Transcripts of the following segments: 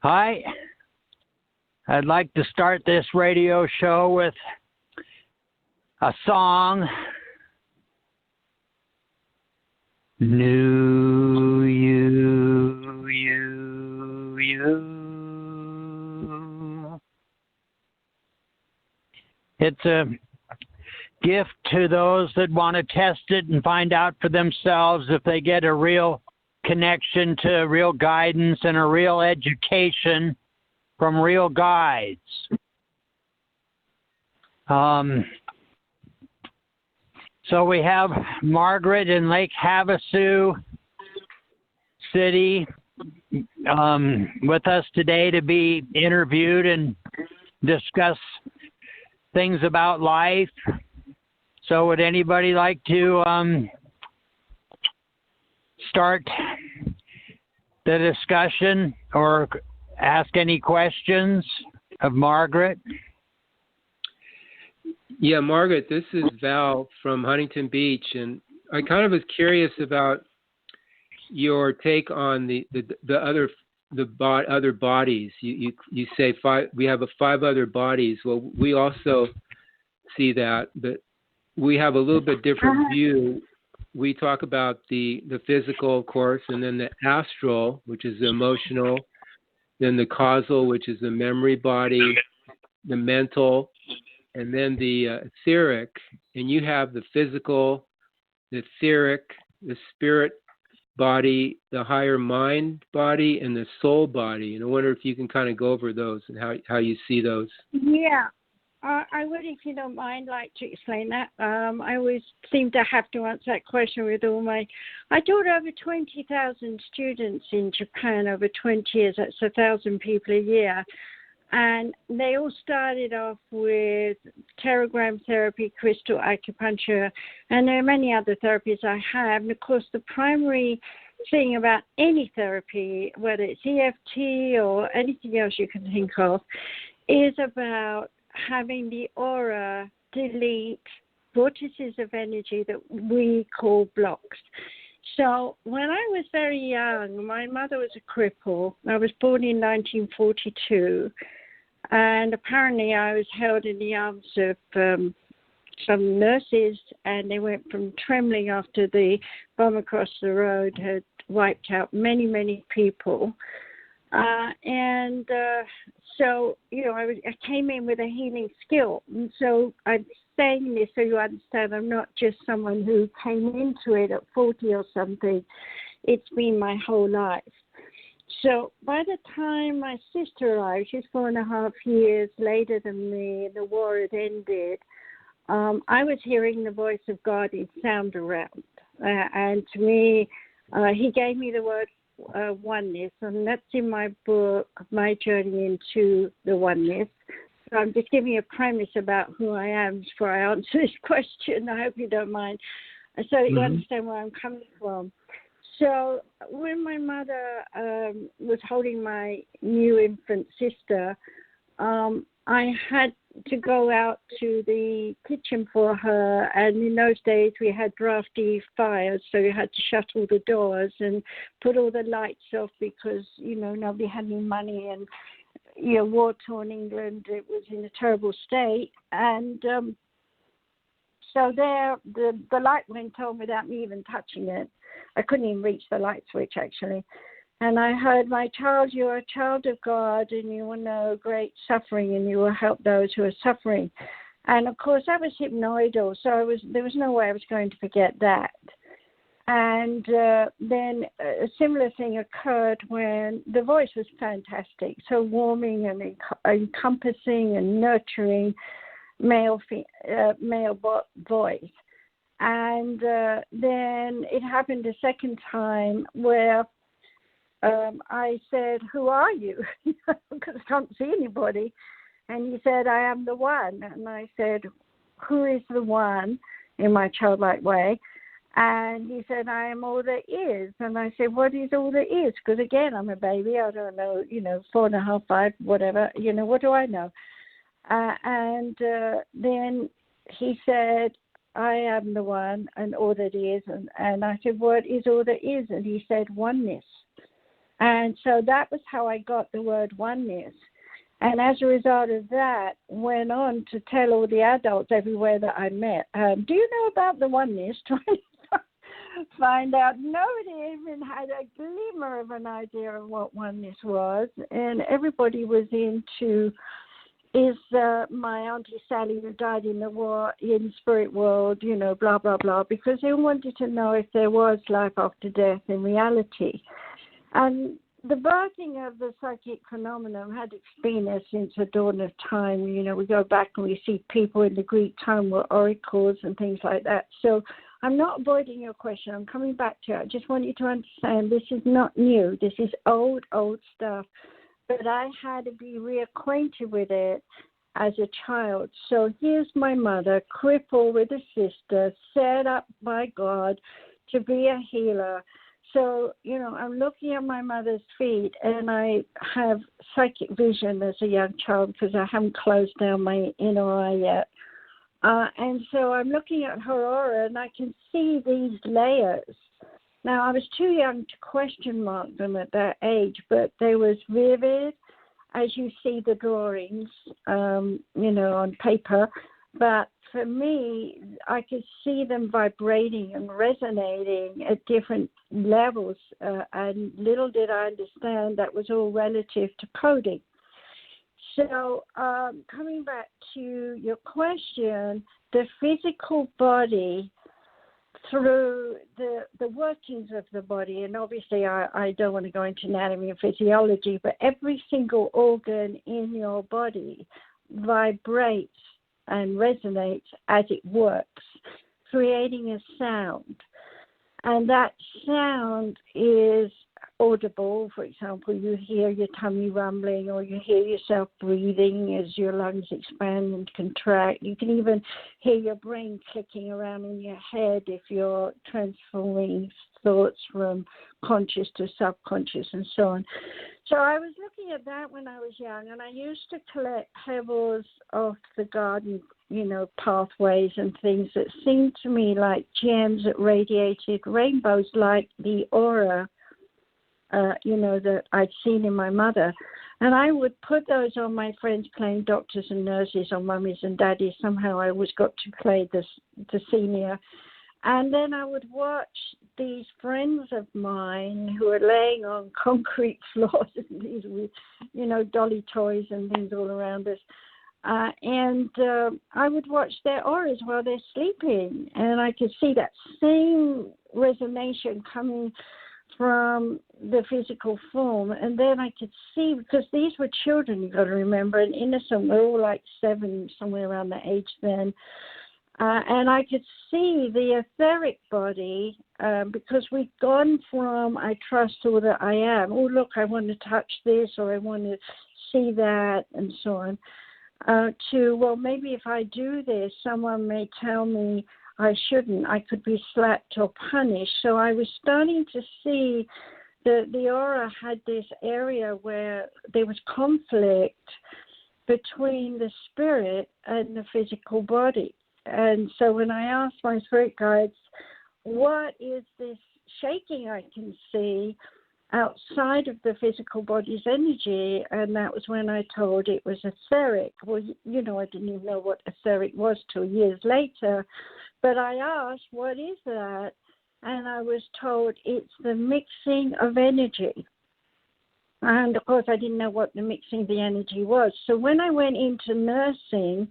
Hi. I'd like to start this radio show with a song. New you. It's a gift to those that want to test it and find out for themselves if they get a real connection to real guidance and a real education from real guides. So we have Margaret in Lake Havasu City with us today to be interviewed and discuss things about life. So would anybody like to start the discussion or ask any questions of Margaret? Yeah, Margaret, this is Val from Huntington Beach, and I kind of was curious about your take on the other bodies. You say we have 5 other bodies. Well, we also see that, but we have a little bit different view. We talk about the physical, of course, and then the astral, which is the emotional, then the causal, which is the memory body, the mental, and then the etheric. And you have the physical, the etheric, the spirit body, the higher mind body, and the soul body. And I wonder if you can kind of go over those and how you see those. Yeah. I would, if you don't mind, like to explain that. I always seem to have to answer that question with all my... I taught over 20,000 students in Japan over 20 years. That's 1,000 people a year. And they all started off with pterogram therapy, crystal acupuncture, and there are many other therapies I have. And, of course, the primary thing about any therapy, whether it's EFT or anything else you can think of, is about having the aura delete vortices of energy that we call blocks. So when I was very young, my mother was a cripple. I was born in 1942, and apparently I was held in the arms of some nurses, and they went from trembling after the bomb across the road had wiped out many, many people. So, you know, I came in with a healing skill. And so I'm saying this so you understand I'm not just someone who came into it at 40 or something. It's been my whole life. So by the time my sister arrived, she's 4.5 years later than me, the war had ended, I was hearing the voice of God in sound around. And to me, he gave me the word oneness, and that's in my book, My Journey into the Oneness. So I'm just giving you a premise about who I am before I answer this question. I hope you don't mind, so that you understand where I'm coming from. So when my mother was holding my new infant sister, I had to go out to the kitchen for her, and in those days we had drafty fires, so you had to shut all the doors and put all the lights off because, you know, nobody had any money, and, you know, war-torn England, it was in a terrible state. And so there, the light went on without me even touching it. I couldn't even reach the light switch, actually. And I heard, my child, you are a child of God, and you will know great suffering, and you will help those who are suffering. And, of course, that was hypnoidal, so there was no way I was going to forget that. And then a similar thing occurred when the voice was fantastic, so warming and encompassing and nurturing male voice. And then it happened a second time where I said, who are you? Because I can't see anybody. And he said, I am the one. And I said, who is the one, in my childlike way? And he said, I am all there is. And I said, what is all there is? Because, again, I'm a baby. I don't know, 4.5, 5, whatever. What do I know? And then he said, I am the one and all that is. And I said, what is all that is? And he said, oneness. And so that was how I got the word oneness. And as a result of that, went on to tell all the adults everywhere that I met, do you know about the oneness? Trying to find out. Nobody even had a glimmer of an idea of what oneness was. And everybody was into, is my Auntie Sally who died in the war, in spirit world, you know, blah, blah, blah, because they wanted to know if there was life after death in reality. And the birthing of the psychic phenomenon had been there since the dawn of time. You know, we go back and we see people in the Greek time were oracles and things like that. So I'm not avoiding your question. I'm coming back to it. I just want you to understand this is not new. This is old stuff. But I had to be reacquainted with it as a child. So here's my mother, crippled with a sister, set up by God to be a healer. So, you know, I'm looking at my mother's feet, and I have psychic vision as a young child because I haven't closed down my inner eye yet. And so I'm looking at her aura, and I can see these layers. Now, I was too young to question mark them at that age, but they was vivid, as you see the drawings, you know, on paper. But for me, I could see them vibrating and resonating at different levels, and little did I understand that was all relative to coding. So coming back to your question, the physical body, through the workings of the body, and obviously I don't want to go into anatomy and physiology, but every single organ in your body vibrates and resonates as it works, creating a sound. And that sound is audible. For example, you hear your tummy rumbling, or you hear yourself breathing as your lungs expand and contract. You can even hear your brain clicking around in your head if you're transforming thoughts from conscious to subconscious and so on. So I was looking at that when I was young, and I used to collect pebbles off the garden, you know, pathways and things that seemed to me like gems that radiated rainbows, like the aura, you know, that I'd seen in my mother. And I would put those on my friends playing doctors and nurses, or mummies and daddies. Somehow I always got to play the senior. And then I would watch these friends of mine who are laying on concrete floors and these, you know, dolly toys and things all around us. And I would watch their auras while they're sleeping. And I could see that same resonation coming from the physical form. And then I could see, because these were children, you've got to remember, and innocent, we're all like 7, somewhere around that age then. And I could see the etheric body, because we'd gone from I trust all that I am, oh, look, I want to touch this, or I want to see that, and so on, to, well, maybe if I do this, someone may tell me I shouldn't. I could be slapped or punished. So I was starting to see the aura had this area where there was conflict between the spirit and the physical body. And so when I asked my spirit guides, what is this shaking I can see outside of the physical body's energy? And that was when I told it was etheric. Well, you know, I didn't even know what etheric was till years later. But I asked, what is that? And I was told it's the mixing of energy. And, of course, I didn't know what the mixing of the energy was. So when I went into nursing,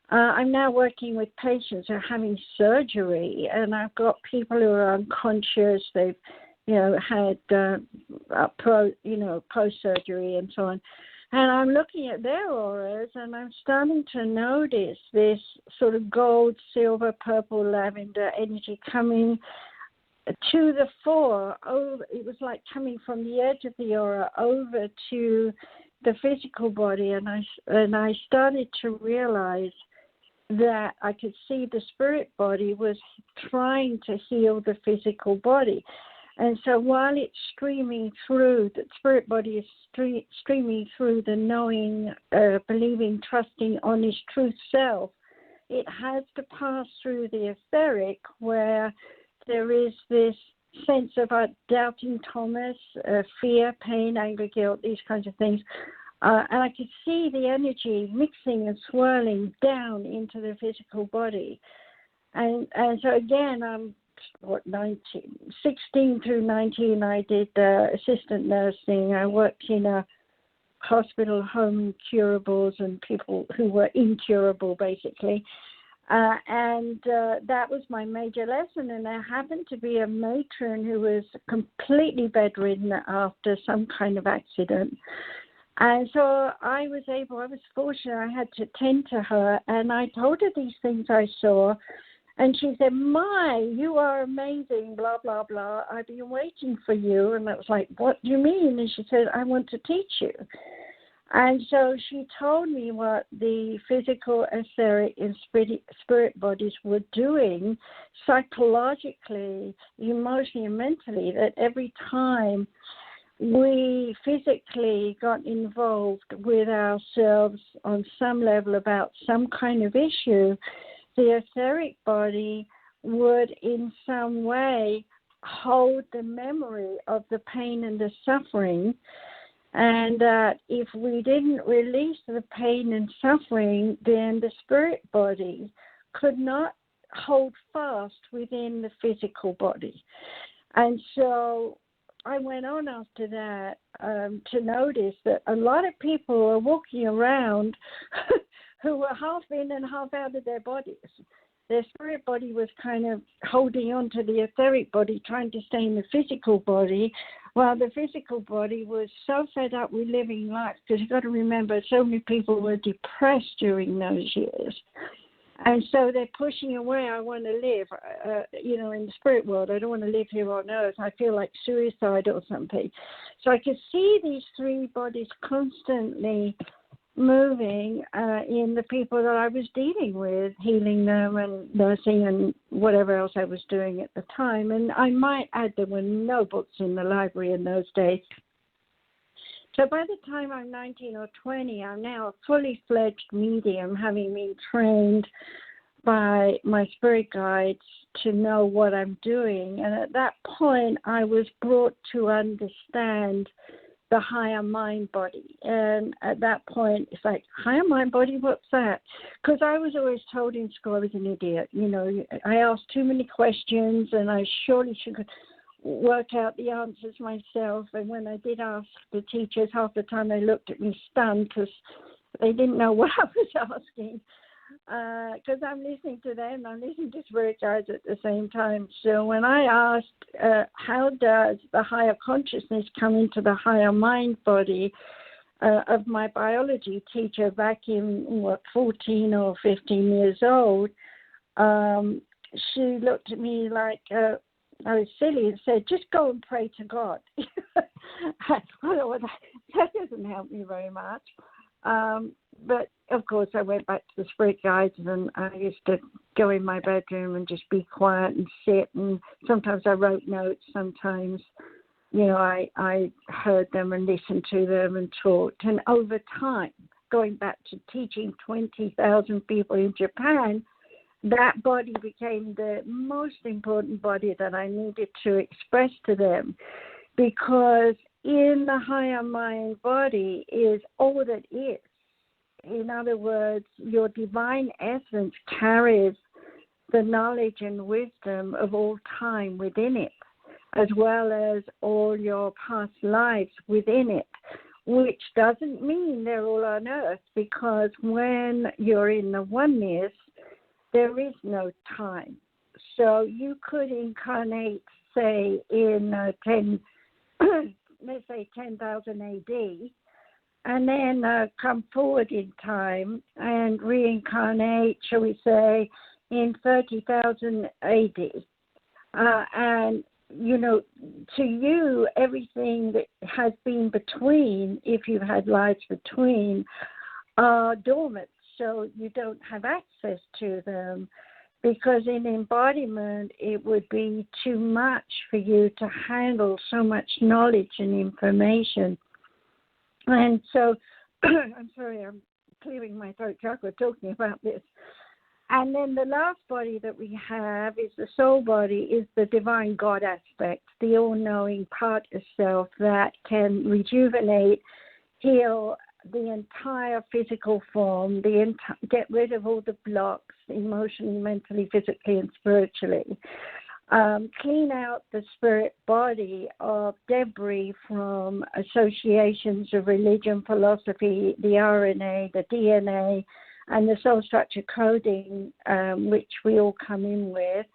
I'm now working with patients who are having surgery, and I've got people who are unconscious. They've, you know, had post-surgery and so on. And I'm looking at their auras, and I'm starting to notice this sort of gold, silver, purple, lavender energy coming to the fore. Over, it was like coming from the edge of the aura over to the physical body, and I started to realize that I could see the spirit body was trying to heal the physical body. And so while it's streaming through, the spirit body is streaming through the knowing, believing, trusting, honest, truth self, it has to pass through the etheric, where there is this sense of doubting Thomas, fear, pain, anger, guilt, these kinds of things. And I could see the energy mixing and swirling down into the physical body. And so again, I'm 16 through 19, I did assistant nursing. I worked in a hospital, home incurables, and people who were incurable, basically. And that was my major lesson. And there happened to be a matron who was completely bedridden after some kind of accident. And so I was fortunate, I had to tend to her, and I told her these things I saw, and she said, "My, you are amazing, blah, blah, blah. I've been waiting for you." And I was like, "What do you mean?" And she said, "I want to teach you." And so she told me what the physical, etheric, and spirit bodies were doing psychologically, emotionally, and mentally, that every time we physically got involved with ourselves on some level about some kind of issue, the etheric body would in some way hold the memory of the pain and the suffering, and that if we didn't release the pain and suffering, then the spirit body could not hold fast within the physical body. And so I went on after that to notice that a lot of people are walking around who were half in and half out of their bodies. Their spirit body was kind of holding on to the etheric body, trying to stay in the physical body, while the physical body was so fed up with living life, because you've got to remember so many people were depressed during those years. And so they're pushing away, I want to live, in the spirit world. I don't want to live here on earth. I feel like suicide or something. So I could see these three bodies constantly moving in the people that I was dealing with, healing them and nursing and whatever else I was doing at the time. And I might add, there were no books in the library in those days. So by the time I'm 19 or 20, I'm now a fully fledged medium, having been trained by my spirit guides to know what I'm doing. And at that point, I was brought to understand the higher mind body. And at that point, it's like, higher mind body, what's that? Because I was always told in school I was an idiot. I asked too many questions, and I surely should work out the answers myself. And when I did ask the teachers, half the time they looked at me stunned because they didn't know what I was asking. Because I'm listening to them, I'm listening to spirit guides at the same time. So when I asked, how does the higher consciousness come into the higher mind body of my biology teacher back in, 14 or 15 years old, she looked at me like I was silly and said, "Just go and pray to God." I don't know, that doesn't help me very much. But, of course, I went back to the spirit guides, and I used to go in my bedroom and just be quiet and sit. And sometimes I wrote notes. Sometimes, I heard them and listened to them and talked. And over time, going back to teaching 20,000 people in Japan, that body became the most important body that I needed to express to them, because in the higher mind body is all that is. In other words, your divine essence carries the knowledge and wisdom of all time within it, as well as all your past lives within it, which doesn't mean they're all on earth, because when you're in the oneness, there is no time. So you could incarnate, say, in let's say 10,000 AD, and then come forward in time and reincarnate, shall we say, in 30,000 AD. And, to you, everything that has been between, if you've had lives between, are dormant. So you don't have access to them, because in embodiment, it would be too much for you to handle so much knowledge and information. And so, I'm sorry, I'm clearing my throat chakra talking about this. And then the last body that we have is the soul body, is the divine God aspect, the all-knowing part of self that can rejuvenate, heal the entire physical form, get rid of all the blocks emotionally, mentally, physically, and spiritually. Clean out the spirit body of debris from associations of religion, philosophy, the RNA, the DNA, and the soul structure coding, which we all come in with.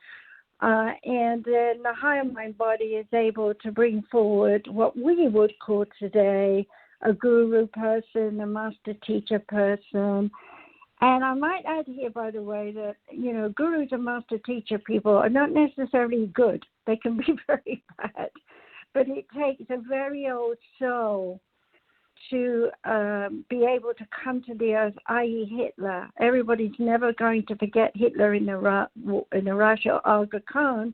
And then the higher mind body is able to bring forward what we would call today a guru person, a master teacher person. And I might add here, by the way, that, gurus and master teacher people are not necessarily good. They can be very bad. But it takes a very old soul to be able to come to the earth, i.e. Hitler. Everybody's never going to forget Hitler in the Russia or Aga Khan.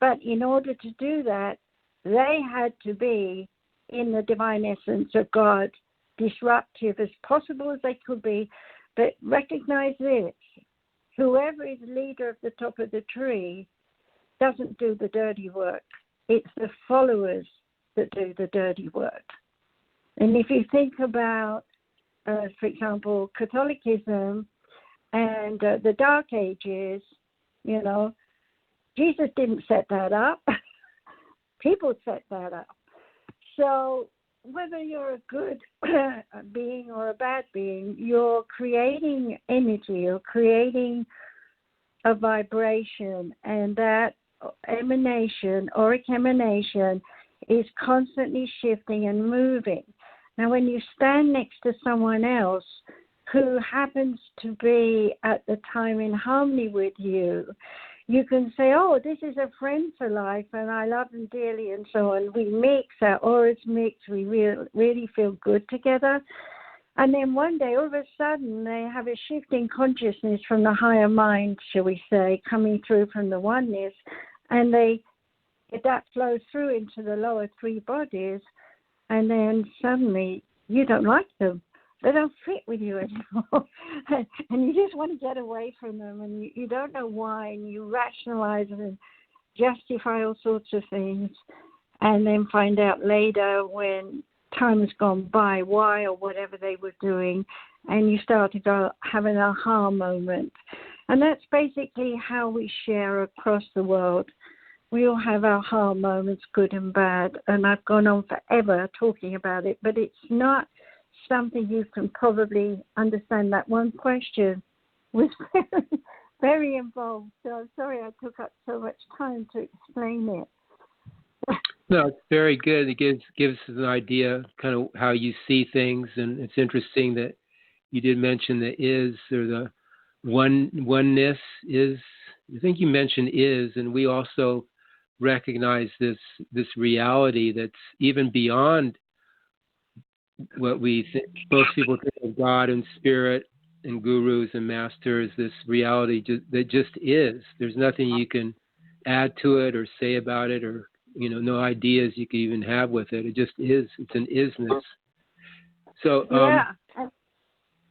But in order to do that, they had to be in the divine essence of God, disruptive as possible as they could be. But recognize this, whoever is leader of the top of the tree doesn't do the dirty work. It's the followers that do the dirty work. And if you think about, for example, Catholicism and the Dark Ages, Jesus didn't set that up. People set that up. So whether you're a good being or a bad being, you're creating energy, you're creating a vibration, and that emanation, auric emanation, is constantly shifting and moving. Now, when you stand next to someone else who happens to be at the time in harmony with you, you can say, oh, this is a friend for life, and I love them dearly, and so on. We mix, our auras mix, we really feel good together. And then one day, all of a sudden, they have a shift in consciousness from the higher mind, shall we say, coming through from the oneness, and that flows through into the lower three bodies, and then suddenly you don't like them. They don't fit with you anymore. And you just want to get away from them, and you don't know why, and you rationalize and justify all sorts of things, and then find out later when time has gone by why or whatever they were doing, and you start to go have an aha moment. And that's basically how we share across the world. We all have aha moments, good and bad, and I've gone on forever talking about it, but it's not something you can probably understand. That one question was very, very involved. So I'm sorry I took up so much time to explain it. No, it's very good. It gives us an idea kind of how you see things, and it's interesting that you did mention the is, or the oneness is. I think you mentioned is, and we also recognize this reality that's even beyond what we think. Most people think of God and spirit and gurus and masters. This reality that just is. There's nothing you can add to it or say about it, or no ideas you could even have with it. It just is. It's an isness. So yeah.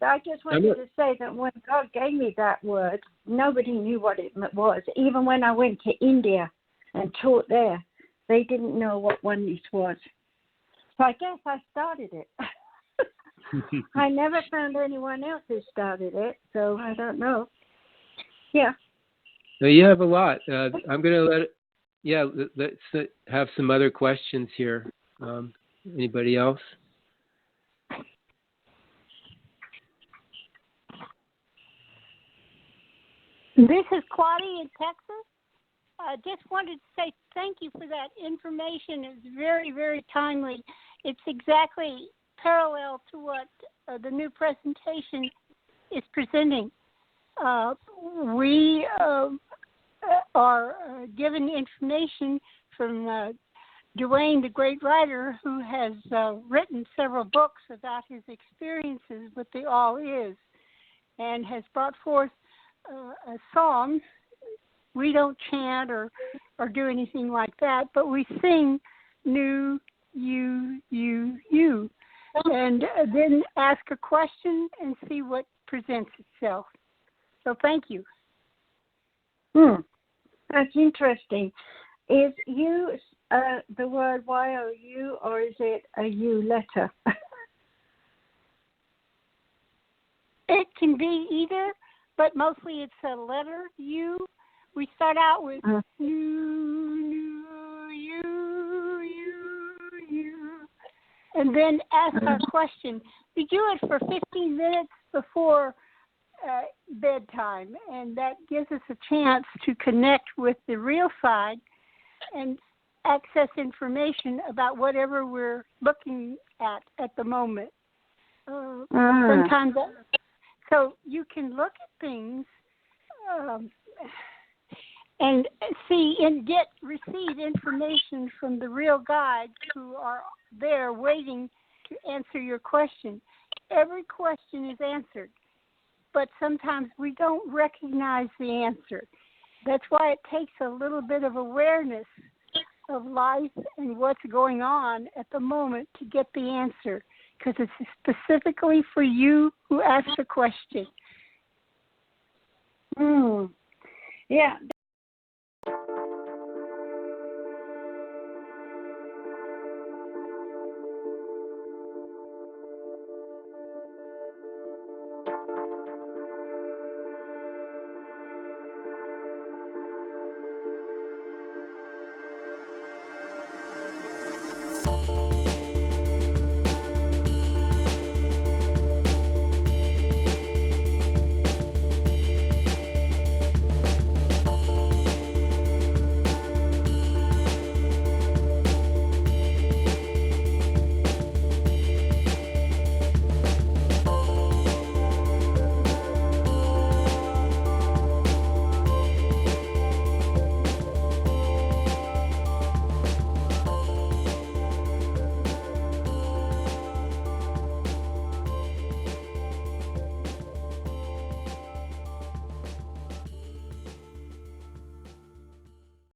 I just wanted to say that when God gave me that word, nobody knew what it was. Even when I went to India and taught there, they didn't know what oneness was. So I guess I started it. I never found anyone else who started it, so I don't know. Yeah. Well, you have a lot. I'm going to let's have some other questions here. Anybody else? This is Claudia in Texas. I just wanted to say thank you for that information. It's very, very timely. It's exactly parallel to what the new presentation is presenting. We are given information from Duane, the great writer, who has written several books about his experiences with the All Is, and has brought forth a song. We don't chant or do anything like that, but we sing new, you, and then ask a question and see what presents itself. So thank you. That's interesting. Is you the word Y-O-U, or is it a U letter? It can be either, but mostly it's a letter U. We start out with U, and then ask our question. We do it for 15 minutes before bedtime, and that gives us a chance to connect with the real side and access information about whatever we're looking at the moment. Sometimes, so you can look at things and see and receive information from the real guides who are there waiting to answer your question. Every question is answered, but sometimes we don't recognize the answer. That's why it takes a little bit of awareness of life and what's going on at the moment to get the answer, because it's specifically for you who asked the question. Yeah.